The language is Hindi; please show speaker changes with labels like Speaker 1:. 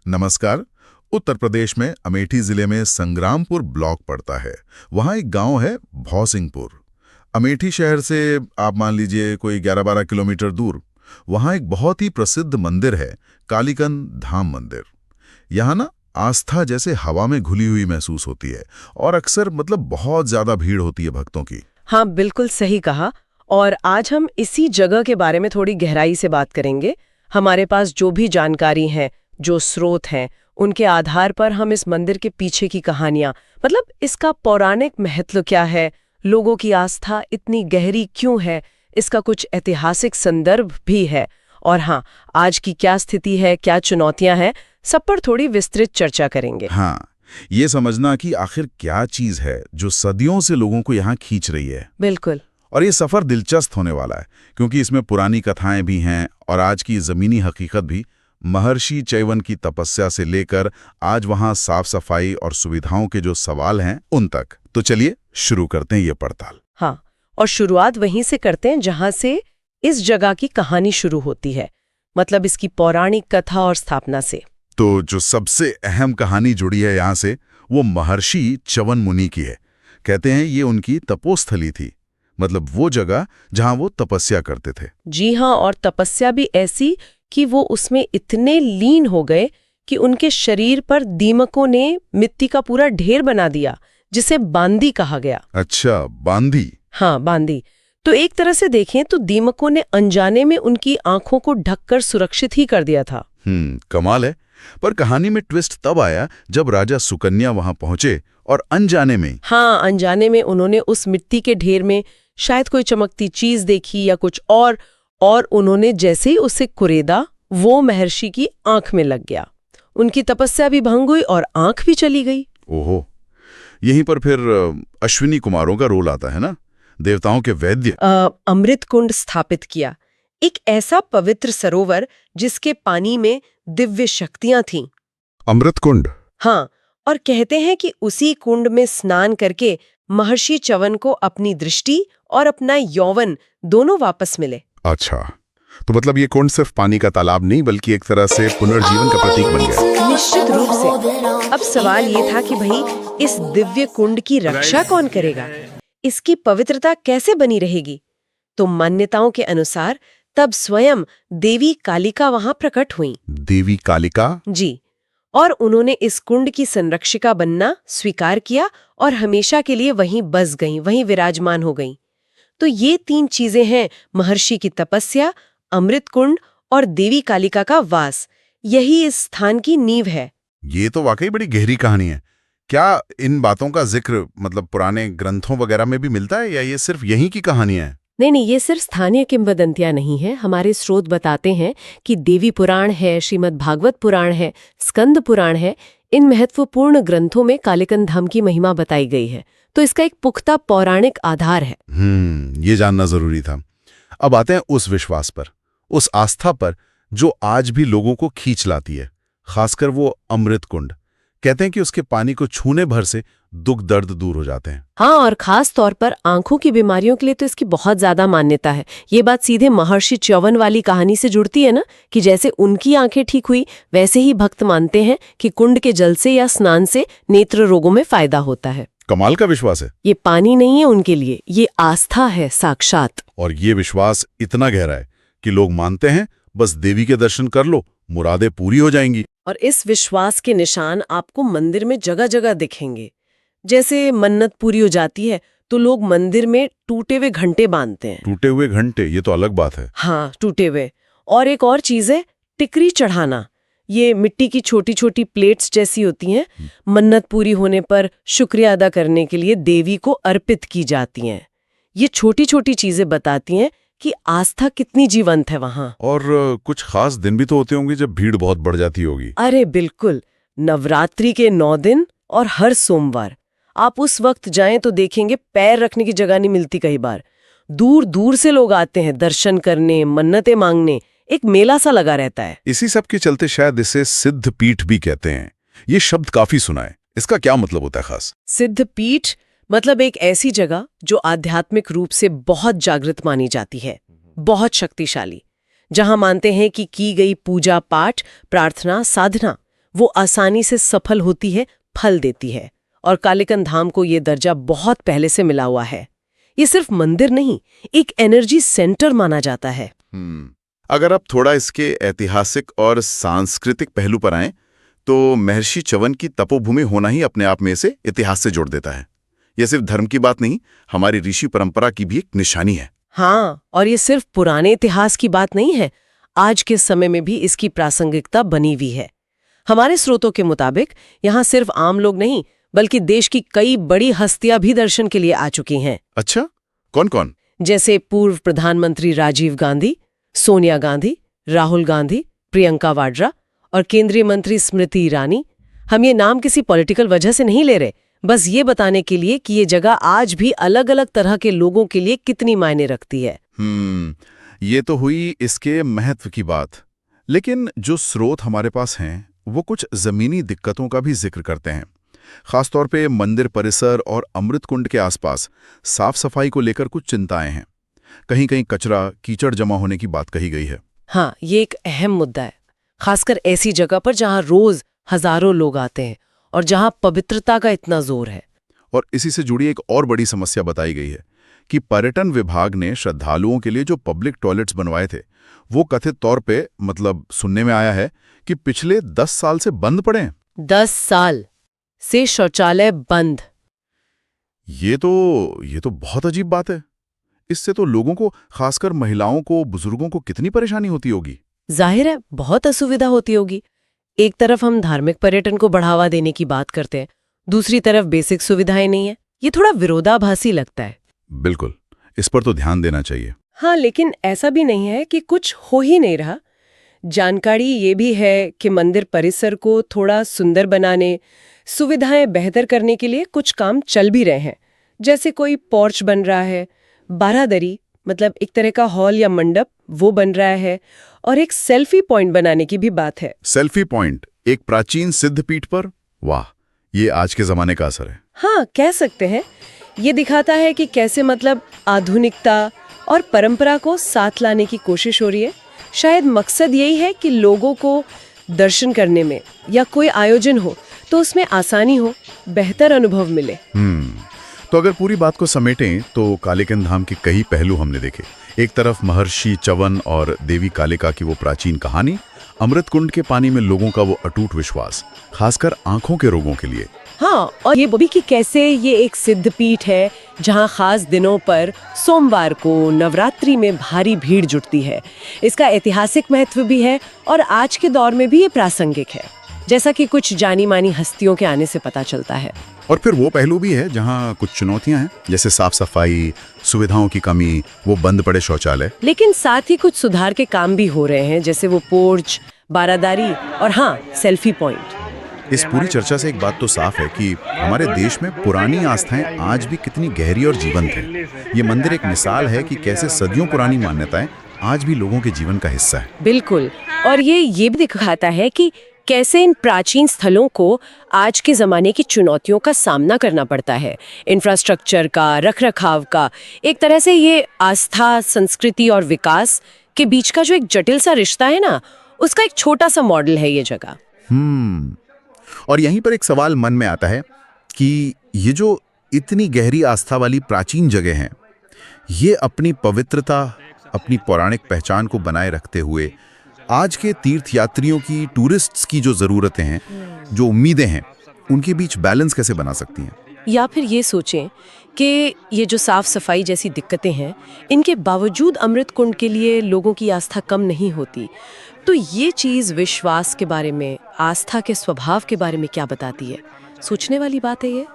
Speaker 1: नमस्कार। उत्तर प्रदेश में अमेठी जिले में संग्रामपुर ब्लॉक पड़ता है। वहाँ एक गांव है भौसिंगपुर। अमेठी शहर से आप मान लीजिए कोई 11-12 किलोमीटर दूर वहाँ एक बहुत ही प्रसिद्ध मंदिर है, कालीकन धाम मंदिर। यहाँ ना आस्था जैसे हवा में घुली हुई महसूस होती है और अक्सर बहुत ज्यादा भीड़ होती है भक्तों की।
Speaker 2: हाँ, बिल्कुल सही कहा। और आज हम इसी जगह के बारे में थोड़ी गहराई से बात करेंगे। हमारे पास जो भी जानकारी है, जो स्रोत हैं, उनके आधार पर हम इस मंदिर के पीछे की कहानियां, इसका पौराणिक महत्व क्या है, लोगों की आस्था इतनी गहरी क्यों है, इसका कुछ ऐतिहासिक संदर्भ भी है। और हाँ, आज की क्या स्थिति है, क्या चुनौतियां हैं, सब पर थोड़ी विस्तृत चर्चा करेंगे।
Speaker 1: हाँ, ये समझना कि आखिर क्या चीज है जो सदियों से लोगों को यहाँ खींच रही है।
Speaker 2: बिल्कुल।
Speaker 1: और ये सफर दिलचस्प होने वाला है क्योंकि इसमें पुरानी कथाएं भी हैं और आज की ज़मीनी हकीकत भी। महर्षि च्यवन की तपस्या से लेकर आज वहाँ साफ सफाई और सुविधाओं के जो सवाल हैं उन तक। तो चलिए शुरू करते हैं ये पड़ताल।
Speaker 2: हाँ, और शुरुआत वहीं से करते हैं जहां से इस जगह की कहानी शुरू होती है, इसकी पौराणिक कथा और स्थापना से।
Speaker 1: तो जो सबसे अहम कहानी जुड़ी है यहाँ से वो महर्षि च्यवन मुनि की है। कहते हैं ये उनकी तपोस्थली थी, वो जगह जहां वो तपस्या करते थे।
Speaker 2: जी हाँ, और तपस्या भी ऐसी कि वो उसमें इतने लीन हो गए कि उनके शरीर पर दीमकों ने मिट्टी का पूरा ढेर बना दिया, जिसे बांदी कहा गया।
Speaker 1: अच्छा, बांदी।
Speaker 2: हाँ, बांदी। तो एक तरह से देखें तो दीमकों ने अनजाने में उनकी आंखों को ढककर सुरक्षित ही कर दिया था।
Speaker 1: कमाल है। पर कहानी में ट्विस्ट तब आया जब राजा सुकन्या वहां पहुंचे और अनजाने में
Speaker 2: उन्होंने उस मिट्टी के ढेर में शायद कोई चमकती चीज देखी या कुछ और उन्होंने जैसे ही उसे कुरेदा, वो महर्षि की आंख में लग गया। उनकी तपस्या भी भंग हुई और आंख भी चली गई।
Speaker 1: ओहो, यहीं पर फिर अश्विनी कुमारों का रोल आता है ना, देवताओं के वैद्य।
Speaker 2: अमृत कुंड स्थापित किया, एक ऐसा पवित्र सरोवर जिसके पानी में दिव्य शक्तियां थीं।
Speaker 1: अमृत कुंड?
Speaker 2: हाँ, और कहते हैं कि उसी कुंड में स्नान करके महर्षि च्यवन को अपनी दृष्टि और अपना यौवन दोनों वापस मिले।
Speaker 1: अच्छा, तो ये कुंड सिर्फ पानी का तालाब नहीं बल्कि एक तरह से पुनर्जीवन का प्रतीक बन गया।
Speaker 2: निश्चित रूप से। अब सवाल ये था कि भाई इस दिव्य कुंड की रक्षा कौन करेगा, इसकी पवित्रता कैसे बनी रहेगी? तो मान्यताओं के अनुसार तब स्वयं देवी कालिका वहां प्रकट हुई।
Speaker 1: देवी कालिका?
Speaker 2: जी, और उन्होंने इस कुंड की संरक्षिका बनना स्वीकार किया और हमेशा के लिए वहीं बस गईं, वहीं विराजमान हो गईं। तो ये 3 चीजें हैं, महर्षि की तपस्या, अमृत कुंड और देवी कालिका का वास। यही इस स्थान की नींव है।
Speaker 1: ये तो वाकई बड़ी गहरी कहानी है। क्या इन बातों का जिक्र पुराने ग्रंथों वगैरह में भी मिलता है या ये सिर्फ यहीं की कहानी है?
Speaker 2: नहीं, ये सिर्फ स्थानीय किंवदंतियां नहीं है। हमारे स्रोत बताते हैं कि देवी पुराण है, श्रीमद् भागवत पुराण है, स्कंद पुराण है। इन महत्वपूर्ण ग्रंथों में कालीकन धाम की महिमा बताई गई है, तो इसका एक पुख्ता पौराणिक आधार है।
Speaker 1: ये जानना जरूरी था। अब आते हैं उस विश्वास पर, उस आस्था पर जो आज भी लोगों को खींच लाती है, खासकर वो अमृत कुंड। कहते हैं कि उसके पानी को छूने भर से दुख दर्द दूर हो जाते हैं।
Speaker 2: हाँ, और खास तौर पर आंखों की बीमारियों के लिए तो इसकी बहुत ज्यादा मान्यता है। ये बात सीधे महर्षि च्यवन वाली कहानी से जुड़ती है ना, कि जैसे उनकी आंखें ठीक हुई वैसे ही भक्त मानते हैं कि कुंड के जल से या स्नान से नेत्र रोगों में फायदा होता है।
Speaker 1: कमाल का विश्वास है।
Speaker 2: ये पानी नहीं है उनके लिए, ये आस्था है साक्षात।
Speaker 1: और ये विश्वास इतना गहरा है कि लोग मानते हैं बस देवी के दर्शन कर लो, मुरादें पूरी हो जाएंगी।
Speaker 2: और इस विश्वास के निशान आपको मंदिर में जगह जगह दिखेंगे। जैसे मन्नत पूरी हो जाती है तो लोग मंदिर में टूटे हुए घंटे बांधते हैं।
Speaker 1: टूटे हुए घंटे? ये तो अलग बात है।
Speaker 2: हाँ, टूटे हुए। और एक और चीज है टिकरी चढ़ाना। ये मिट्टी की छोटी छोटी प्लेट्स जैसी होती हैं, मन्नत पूरी होने पर शुक्रिया अदा करने के लिए देवी को अर्पित की जाती हैं। ये छोटी छोटी चीजें बताती हैं कि आस्था कितनी जीवंत है वहां।
Speaker 1: और कुछ खास दिन भी तो होते होंगे जब भीड़ बहुत बढ़ जाती होगी।
Speaker 2: अरे बिल्कुल, नवरात्रि के 9 दिन और हर सोमवार आप उस वक्त जाएं तो देखेंगे पैर रखने की जगह नहीं मिलती। कई बार दूर दूर से लोग आते हैं दर्शन करने, मन्नतें मांगने। एक मेला सा लगा रहता है।
Speaker 1: इसी सब के चलते शायद इसे सिद्ध पीठ भी कहते हैं। ये शब्द काफी सुना है, इसका क्या मतलब होता है खास?
Speaker 2: सिद्ध पीठ एक ऐसी जगह जो आध्यात्मिक रूप से बहुत जागृत मानी जाती है, बहुत शक्तिशाली, जहां मानते हैं कि की गई पूजा पाठ, प्रार्थना, साधना वो आसानी से सफल होती है, फल देती है। और कालीकंद धाम को ये दर्जा बहुत पहले से मिला हुआ है। ये सिर्फ मंदिर नहीं, एक एनर्जी सेंटर माना जाता है।
Speaker 3: अगर आप थोड़ा इसके ऐतिहासिक और सांस्कृतिक पहलू पर आएं, तो महर्षि च्यवन की तपोभूमि होना ही अपने आप में इसे इतिहास से जोड़ देता है। यह सिर्फ धर्म की बात नहीं, हमारी ऋषि परंपरा की भी एक निशानी है।
Speaker 2: हाँ, और ये सिर्फ पुराने इतिहास की बात नहीं है, आज के समय में भी इसकी प्रासंगिकता बनी हुई है। हमारे स्रोतों के मुताबिक यहाँ सिर्फ आम लोग नहीं, बल्कि देश की कई बड़ी हस्तियां भी दर्शन के लिए आ चुकी हैं।
Speaker 3: अच्छा, कौन कौन?
Speaker 2: जैसे पूर्व प्रधानमंत्री राजीव गांधी, सोनिया गांधी, राहुल गांधी, प्रियंका वाड्रा और केंद्रीय मंत्री स्मृति ईरानी। हम ये नाम किसी पॉलिटिकल वजह से नहीं ले रहे, बस ये बताने के लिए कि ये जगह आज भी अलग अलग तरह के लोगों के लिए कितनी मायने रखती है।
Speaker 3: ये तो हुई इसके महत्व की बात। लेकिन जो स्रोत हमारे पास हैं, वो कुछ जमीनी दिक्कतों का भी जिक्र करते हैं। खासतौर पे मंदिर परिसर और अमृत कुंड के आसपास साफ सफाई को लेकर कुछ चिंताएं हैं। कहीं कहीं कचरा, कीचड़ जमा होने की बात कही गई है।
Speaker 2: हाँ, ये एक अहम मुद्दा है, खासकर ऐसी जगह पर जहाँ रोज हजारों लोग आते हैं और जहाँ पवित्रता का इतना जोर है।
Speaker 3: और इसी से जुड़ी एक और बड़ी समस्या बताई गई है कि पर्यटन विभाग ने श्रद्धालुओं के लिए जो पब्लिक टॉयलेट्स बनवाए थे, वो कथित तौर पे, मतलब सुनने में आया है कि पिछले 10 साल से बंद पड़े हैं।
Speaker 2: 10 साल से शौचालय बंद।
Speaker 3: ये तो बहुत अजीब बात है। इससे तो लोगों को, खासकर महिलाओं को, बुजुर्गों को कितनी परेशानी होती होगी।
Speaker 2: जाहिर है, बहुत असुविधा होती होगी। एक तरफ हम धार्मिक पर्यटन को बढ़ावा देने की बात करते हैं, दूसरी तरफ बेसिक सुविधाएं नहीं है। ये थोड़ा विरोधाभासी लगता है।
Speaker 3: बिल्कुल, इस पर तो ध्यान देना चाहिए।
Speaker 2: हाँ, लेकिन ऐसा भी नहीं है कि कुछ हो ही नहीं रहा। जानकारी ये भी है कि मंदिर परिसर को थोड़ा सुंदर बनाने, सुविधाएं बेहतर करने के लिए कुछ काम चल भी रहे हैं। जैसे कोई पोर्च बन रहा है, बारादरी मतलब एक तरह का हॉल या मंडप, वो बन रहा है, और एक सेल्फी पॉइंट बनाने की भी बात है।
Speaker 3: सेल्फी पॉइंट एक प्राचीन सिद्धपीठ पर? वाह, ये आज के जमाने का असर है।
Speaker 2: हाँ, कह सकते हैं। ये दिखाता है कि कैसे मतलब आधुनिकता और परंपरा को साथ लाने की कोशिश हो रही है। शायद मकसद यही है कि लोगों को दर्शन करने में या कोई आयोजन हो तो उसमें आसानी हो, बेहतर अनुभव मिले।
Speaker 3: तो अगर पूरी बात को समेटें तो कालीकंद धाम के कई पहलू हमने देखे। एक तरफ महर्षि च्यवन और देवी कालिका की वो प्राचीन कहानी, अमृत कुंड के पानी में लोगों का वो अटूट विश्वास, खासकर आंखों के रोगों के लिए।
Speaker 2: हाँ, और ये भी कि कैसे ये एक सिद्धपीठ है जहाँ खास दिनों पर सोमवार को नवरात्रि में भारी भीड़ जुटती है। इसका ऐतिहासिक महत्व भी है और आज के दौर में भी ये प्रासंगिक है, जैसा कि कुछ जानी मानी हस्तियों के आने से पता चलता है।
Speaker 3: और फिर वो पहलू भी है जहाँ कुछ चुनौतियां हैं, जैसे साफ सफाई, सुविधाओं की कमी, वो बंद पड़े शौचालय।
Speaker 2: लेकिन साथ ही कुछ सुधार के काम भी हो रहे हैं, जैसे वो पोर्च, बारादारी और हाँ, सेल्फी पॉइंट।
Speaker 3: इस पूरी चर्चा से एक बात तो साफ है कि हमारे देश में पुरानी आस्थाएं आज भी कितनी गहरी और जीवंत हैं। ये मंदिर एक मिसाल है कि कैसे सदियों पुरानी मान्यताएं आज भी लोगों के जीवन का हिस्सा है।
Speaker 2: बिल्कुल, और ये भी दिखाता है कि कैसे इन प्राचीन स्थलों को आज के ज़माने की चुनौतियों का सामना करना पड़ता है। इंफ्रास्ट्रक्चर का, रखरखाव का, एक तरह से ये आस्था, संस्कृति और विकास के बीच का जो एक जटिल सा रिश्ता है ना, उसका एक छोटा सा मॉडल है ये जगह।
Speaker 3: और यहीं पर एक सवाल मन में आता है कि ये जो इतनी गहरी आस्था वाली प्राचीन जगह हैं, ये अपनी पवित्रता, अपनी पौराणिक पहचान को बनाए रखते हुए आज के तीर्थयात्रियों की, टूरिस्ट्स की जो ज़रूरतें हैं, जो उम्मीदें हैं, उनके बीच बैलेंस कैसे बना सकती हैं?
Speaker 2: या फिर ये सोचें कि ये जो साफ सफाई जैसी दिक्कतें हैं, इनके बावजूद अमृत कुंड के लिए लोगों की आस्था कम नहीं होती। तो ये चीज़ विश्वास के बारे में, आस्था के स्वभाव के बारे में क्या बताती है? सोचने वाली बात है ये।